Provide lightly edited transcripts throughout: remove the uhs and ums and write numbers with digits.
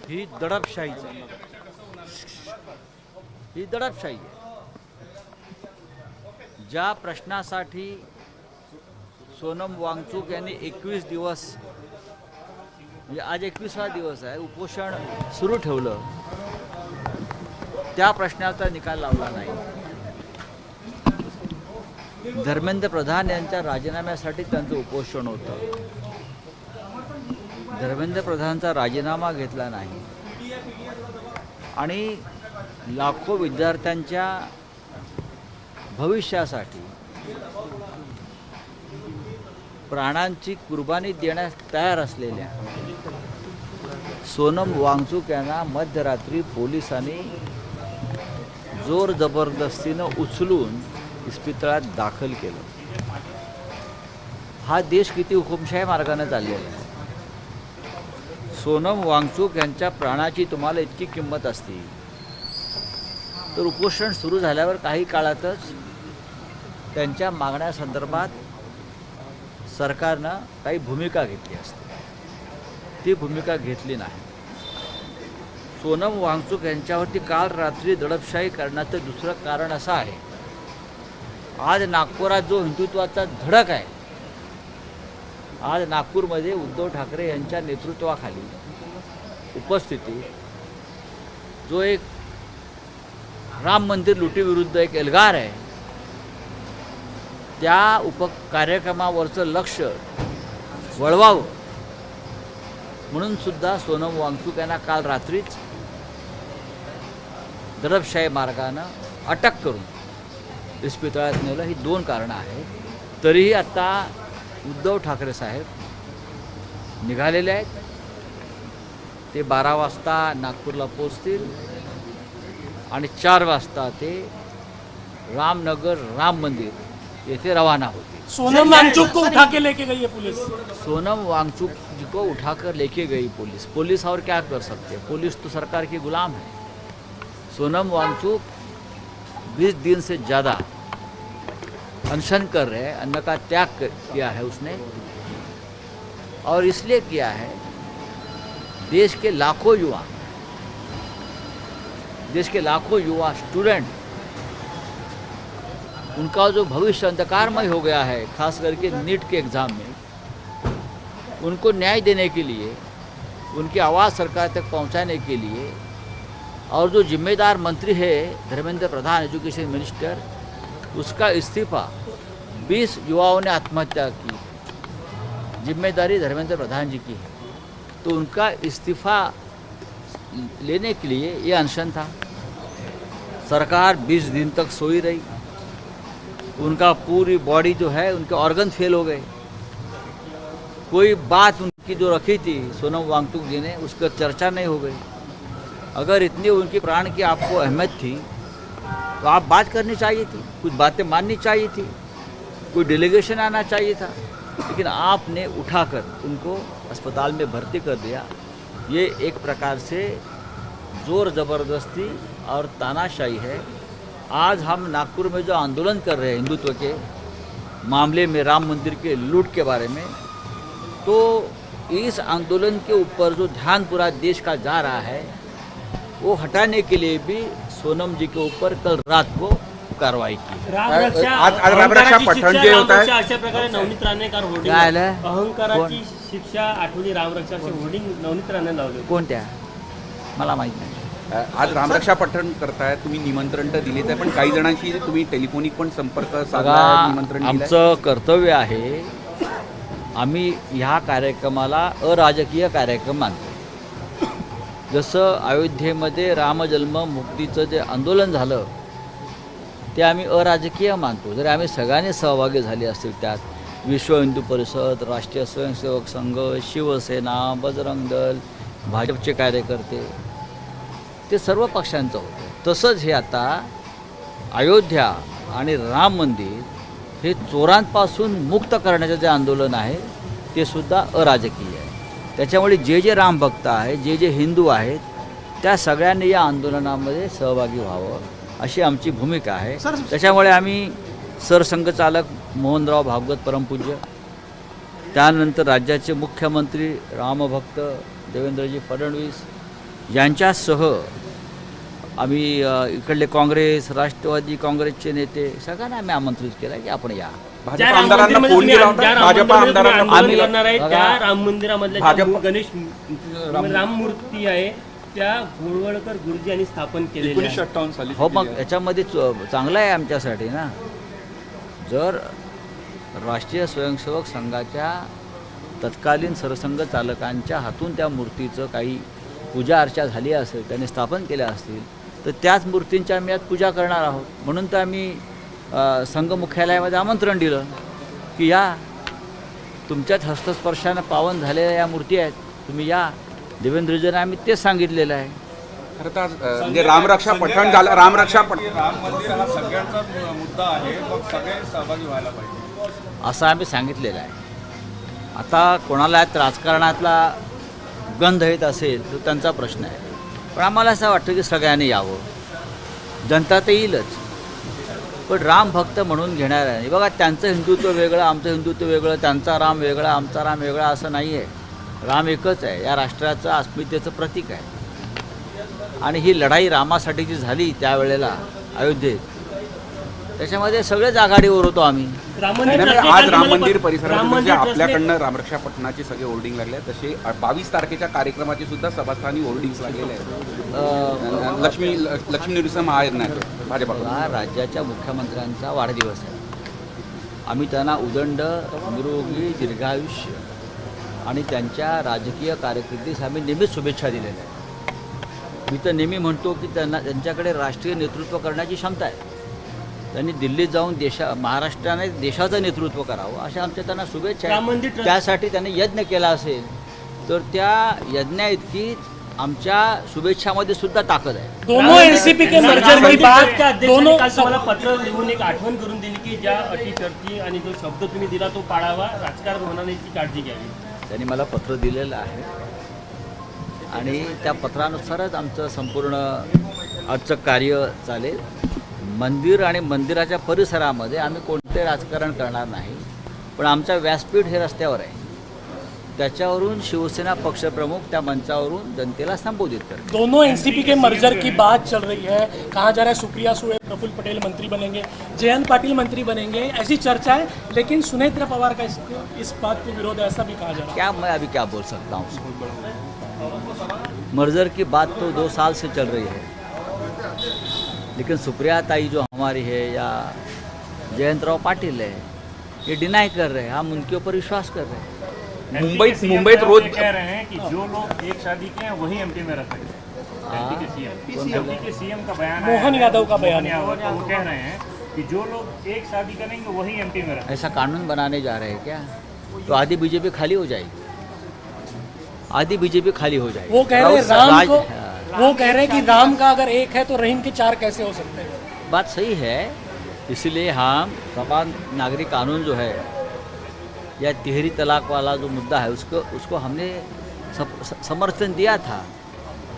ही दडपशाहीच आहे, ही दडपशाही आहे. ज्या प्रश्नासाठी सोनम वांगचूक यांनी 21 दिवस, म्हणजे आज 21वा दिवस आहे, उपोषण सुरू ठेवलं, त्या प्रश्नाचा निकाल लावला नाही. धर्मेंद्र प्रधान यांच्या राजीनाम्यासाठी त्यांचं उपोषण होतं. धर्मेंद्र प्रधानचा राजीनामा घेतला नाही आणि लाखो विद्यार्थ्यांच्या भविष्यासाठी प्राणांची कुर्बानी देण्यास तयार असलेल्या सोनम वांगचूक यांना मध्यरात्री पोलिसांनी जोर जबरदस्तीनं उचलून इस्पितळात दाखल केलं. हा देश किती हुकुमशाही मार्गाने चाललेला आहे. सोनम वांगचूक यांच्या प्राणाची तुम्हाला इतकी किंमत असती तर उपोषण सुरू झाल्यावर काही काळातच त्यांच्या मागण्यासंदर्भात सरकारनं काही भूमिका घेतली असते. ती भूमिका घेतली नाही. सोनम वांगचूक यांच्यावरती काल रात्री दडपशाही करण्याचं दुसरं कारण असं आहे, आज नागपुरात जो हिंदुत्वाचा धडक आहे, आज नागपूरमध्ये उद्धव ठाकरे यांच्या नेतृत्वाखाली उपस्थितीत जो एक राम मंदिर लुटीविरुद्ध एक एल्गार आहे, त्या कार्यक्रमावरचं लक्ष वळवावं म्हणून सुद्धा सोनम वांगचूक यांना काल रात्रीच दडपशाही मार्गानं अटक करून इस्पितळात नेलं. ही दोन कारणं आहेत. तरीही आता उद्धव ठाकरे साहेब निघालेले आहेत. ते 12 वाजता नागपूरला पोचतील आणि 4 वाजता ते रामनगर राम मंदिर येथे रवाना होतील. सोनम वांगचूक को उठा के लेके गई है पुलिस. सोनम वांगचूक जी को उठाकर लेके गई पुलिस. पुलिस और क्या कर सकते हैं? पुलिस तो सरकार की गुलाम है. सोनम वांगचूक 20 दिन से ज़्यादा अनशन कर रहे हैं. अन्न का त्याग किया है उसने, और इसलिए किया है देश के लाखों युवा स्टूडेंट, उनका जो भविष्य अंधकारमय हो गया है, खास करके नीट के एग्ज़ाम में, उनको न्याय देने के लिए, उनकी आवाज़ सरकार तक पहुंचाने के लिए, और जो जिम्मेदार मंत्री है धर्मेंद्र प्रधान, एजुकेशन मिनिस्टर, उसका इस्तीफ़ा 20 युवाओं ने आत्महत्या की, जिम्मेदारी धर्मेंद्र प्रधान जी की है, तो उनका इस्तीफ़ा लेने के लिए ये अनशन था. सरकार 20 दिन तक सोई रही. उनका पूरी बॉडी जो है, उनके ऑर्गन फेल हो गए. कोई बात उनकी जो रखी थी सोनम वांगचूक जी ने, उसका चर्चा नहीं हो गई. अगर इतनी उनकी प्राण की आपको अहमियत थी तो आप बात करनी चाहिए थी, कुछ बातें माननी चाहिए थी, कोई डेलीगेशन आना चाहिए था, लेकिन आपने उठाकर उनको अस्पताल में भर्ती कर दिया. ये एक प्रकार से जोर ज़बरदस्ती और तानाशाही है. आज हम नागपुर में जो आंदोलन कर रहे हैं हिंदुत्व के मामले में, राम मंदिर के लूट के बारे में, तो इस आंदोलन के ऊपर जो ध्यान पूरा देश का जा रहा है, वो हटाने के लिए भी सोनम जी के ऊपर कल रात को कार्रवाई की. आज रामरक्षा पठण जे होत आहे अशा प्रकारे नवनीत राणेकर होर्डिंग, काय आलं? अहंकाराची शिक्षा आठवणी रामरक्षाचे होर्डिंग नवनीत राणे लावले. कोणत्या? मला माहीत नाही. आज रामरक्षा पठण करताय तुम्ही, निमंत्रण तर दिलेच आहे, पण काही जणांशी तुम्ही टेलिफोनिक पण संपर्क साधला, निमंत्रण दिलंय. आमचं कर्तव्य आहे, आम्ही ह्या कार्यक्रमाला अराजकीय कार्यक्रम मानतो. जसं अयोध्येमध्ये रामजन्म मुक्तीचं जे आंदोलन झालं ते आम्ही अराजकीय मानतो. जरी आम्ही सगळ्यांनी सहभागी झाले असतील त्यात, विश्व हिंदू परिषद, राष्ट्रीय स्वयंसेवक संघ, शिवसेना, बजरंग दल, भाजपचे कार्यकर्ते, ते सर्व पक्षांचं होतं. तसंच हे आता अयोध्या आणि राम मंदिर हे चोरांपासून मुक्त करण्याचं जे आंदोलन आहे ते सुद्धा अराजकीय आहे. त्याच्यामुळे जे जे राम भक्त आहेत, जे जे हिंदू आहेत, त्या सगळ्यांनी या आंदोलनामध्ये सहभागी व्हावं अशी आमची भूमिका आहे. त्याच्यामुळे आम्ही सरसंघचालक मोहनराव भागवत परमपूज्य, त्यानंतर राज्याचे मुख्यमंत्री रामभक्त देवेंद्रजी फडणवीस यांच्यासह आम्ही इकडले काँग्रेस, राष्ट्रवादी काँग्रेसचे नेते सगळ्यांना आम्ही आमंत्रित केलं की आपण या. ज्या भाजप आमदारांना फोन केला होता. भाजप आमदारांना आंदोलन करणार आहे त्या राम मंदिरामधल्या ज्या भाजप- गणेश राम मूर्ती आहे त्या गोळवळकर गुरुजी यांनी स्थापन केलेल्या आहे. 1958 साली हो, मग याच्यामध्ये चांगलं आहे आमच्यासाठी ना. जर राष्ट्रीय स्वयंसेवक संघाच्या तत्कालीन सरसंघचालकांच्या हातून त्या मूर्तीचं काही पूजा अर्चा झाली असेल, त्यांनी स्थापन केल्या असतील, तर त्याच मूर्तींची आम्ही आज पूजा करणार आहोत. म्हणून तर आम्ही संघ मुख्यालयामध्ये आमंत्रण दिलं की या, तुमच्याच हस्तस्पर्शानं पावन झालेल्या या मूर्ती आहेत, तुम्ही या. देवेंद्रजींना आम्ही तेच सांगितलेलं आहे. खरं तर म्हणजे रामरक्षा पठण झालं. रामरक्षा पठण राम मंदिर हा सगळ्यांचा मुद्दा आहे, मग सगळे सहभागी व्हायला पाहिजे असं आम्ही सांगितलेलं आहे. आता कोणाला यात राजकारणातला गंध येत असेल तर त्यांचा प्रश्न आहे, पण आम्हाला असं वाटतं की सगळ्यांनी यावं. जनता तर येईलच, पण राम भक्त म्हणून घेणार आहे. बघा, त्यांचं हिंदुत्व वेगळं, आमचं हिंदुत्व वेगळं, त्यांचा राम वेगळा, आमचा राम वेगळा असं नाही आहे. राम एकच आहे, या राष्ट्राचं अस्मितेचं प्रतीक आहे. आणि ही लढाई रामासाठी जी झाली त्यावेळेला अयोध्येत, त्याच्यामध्ये सगळेच आघाडीवर होतो आम्ही. आज राम मंदिर परिसरात म्हणजे आपल्याकडनं रामरक्षा पठणाचे सगळे होर्डिंग लागले आहेत, तसे 22 तारखेच्या कार्यक्रमाची सुद्धा सभास्थानी होर्डिंग्स लागलेले आहेत. लक्ष्मी नृसिंह महायज्ञाचे भाजपा राज्याच्या मुख्यमंत्र्यांचा वाढदिवस आहे. आम्ही त्यांना उदंड निरोगी दीर्घायुष्य आणि त्यांच्या राजकीय कारकिर्दीस आम्ही नेहमीच शुभेच्छा दिलेल्या आहेत. मी तर नेहमी म्हणतो की त्यांच्याकडे राष्ट्रीय नेतृत्व करण्याची क्षमता आहे. त्यांनी दिल्लीत जाऊन महाराष्ट्राने देशाचं नेतृत्व करावं अशा आमच्या त्यांना शुभेच्छा आहेत. त्यासाठी त्यांनी यज्ञ केला असेल तर त्या यज्ञा इतकी आमच्या शुभेच्छामध्ये सुद्धा ताकद आहे. दोनों एनसीपी के मर्जर की बात दोनों काल तुम्हाला पत्र लिहून एक आठवण करून दिली की ज्या अटी शर्ती आणि जो शब्द तुम्ही दिला तो पाळावा, राजकारण होणार नाही याची काळजी घ्यावी. त्यांनी मला पत्र दिलेलं आहे आणि त्या पत्रानुसारच आमचं संपूर्ण आजचं कार्य चालेल. मंदिर आणि मंदिराच्या परिसरामध्ये आम्ही कोणते राजकारण करणार नाही, पण आमचं व्यासपीठ हे रस्त्यावर आहे, त्याच्यावरून शिवसेना पक्षप्रमुख त्या मंचावरून जनतेला संबोधित करते. दोनों एनसीपी के मर्जर की बात चल रही है. कहा जा रहा है सुप्रिया सुळे, प्रफुल्ल पटेल मंत्री बनेंगे, जयंत पाटिल मंत्री बनेंगे, ऐसी चर्चा है. लेकिन सुनेत्र पवार का इस बात को विरोध है, ऐसा भी कहा जा रहा है. क्या मैं अभी क्या बोल सकता हूँ. मर्जर की बात तो 2 साल से चल रही है, लेकिन सुप्रिया ताई जो हमारी है या जयंतराव पाटिल है, ये डिनाई कर रहे हैं. हम उनके ऊपर विश्वास कर रहे हैं. मुंबईत रोज कह रहे हैं कि जो लोग एक शादी के हैं वही एमपी में रख सकते हैं. एमपी के सीएम का बयान आया मोहन है, यादव का बयान है. मोहन यादव वो कह रहे हैं कि जो लोग एक शादी करेंगे वही एमपी में रख. ऐसा कानून बनाने जा रहे हैं क्या? तो आधी बीजेपी खाली हो जाएगी, आधी बीजेपी खाली हो जाएगी. वो कह रहे हैं राम को, हाँ, वो कह रहे हैं कि राम का अगर एक है तो रहीम के 4 कैसे हो सकते हैं. बात सही है. इसलिए हम समान नागरिक कानून जो है या तिहरी तलाक वाला जो मुद्दा है उसको हमने समर्थन दिया था.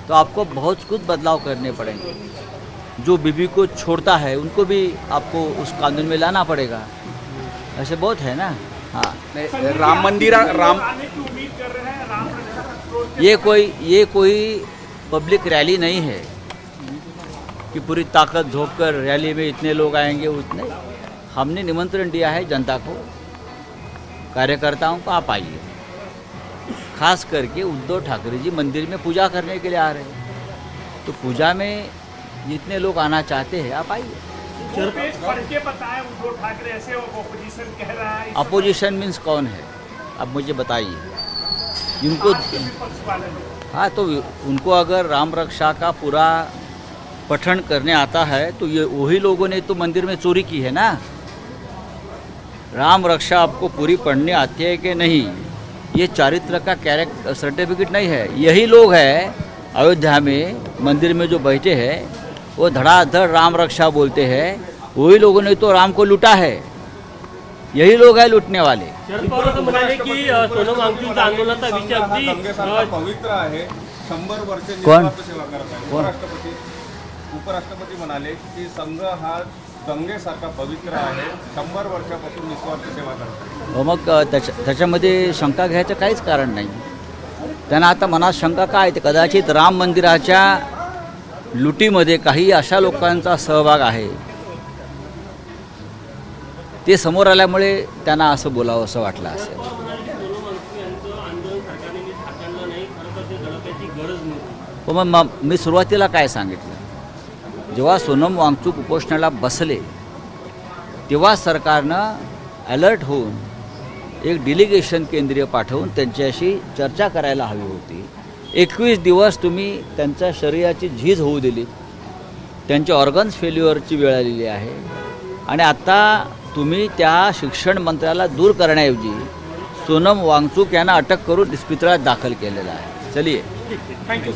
तो आपको बहुत कुछ बदलाव करने पड़ेंगे. जो बीबी को छोड़ता है उनको भी आपको उस कानून में लाना पड़ेगा. ऐसे बहुत है ना. हाँ, राम मंदिर ये कोई पब्लिक रैली नहीं है कि पूरी ताकत झोंक कर रैली में इतने लोग आएंगे उतने. हमने निमंत्रण दिया है जनता को, कार्यकर्ताओं को, आप आइए. खास करके उद्धव ठाकरे जी मंदिर में पूजा करने के लिए आ रहे हैं, तो पूजा में जितने लोग आना चाहते हैं आप आइए. अपोजिशन मीन्स कौन है अब मुझे बताइए. जिनको हाँ, तो उनको अगर राम रक्षा का पूरा पठन करने आता है तो ये वही लोगों ने तो मंदिर में चोरी की है ना. राम रक्षा आपको पूरी पढ़ने आती है कि नहीं, ये चारित्र का कैरेक्टर सर्टिफिकेट नहीं है. यही लोग हैं अयोध्या में मंदिर में जो बैठे हैं, वो धड़ाधड़ राम रक्षा बोलते हैं. वही लोगों ने तो राम को लूटा है. यही लोग हैं लूटने वाले. शरद पवार असं म्हणाले की सोनम वांगचूकच्या आंदोलनाचा विषय अगदी पवित्र आहे. 100 वर्ष कोण? सेवा करत आहे. उपराष्ट्रपती म्हणाले की संघ हा गंगेसारखा पवित्र आहे, 100 वर्षापासून निस्वार्थ सेवा करते. मग त्याच्यामध्ये शंका घ्यायचं काहीच कारण नाही. त्यांना आता मनात शंका काय ते कदाचित राम मंदिराच्या लुटीमध्ये काही अशा लोकांचा सहभाग आहे ते समोर आल्यामुळे त्यांना असं बोलावं असं वाटलं असेल. मग मी सुरुवातीला काय सांगितलं, जेव्हा सोनम वांगचूक उपोषणाला बसले तेव्हा सरकारनं अलर्ट होऊन एक डेलिगेशन केंद्रीय पाठवून त्यांच्याशी चर्चा करायला हवी होती. 21 दिवस तुम्ही त्यांच्या शरीराची झीज होऊ दिली, त्यांच्या ऑर्गन्स फेल्युअरची वेळ आलेली आहे आणि आता तुम्ही त्या शिक्षण मंत्र्याला दूर करण्याऐवजी सोनम वांगचूक यांना अटक करून इस्पितळात दाखल केलेलं आहे. चलिए थँक्यू.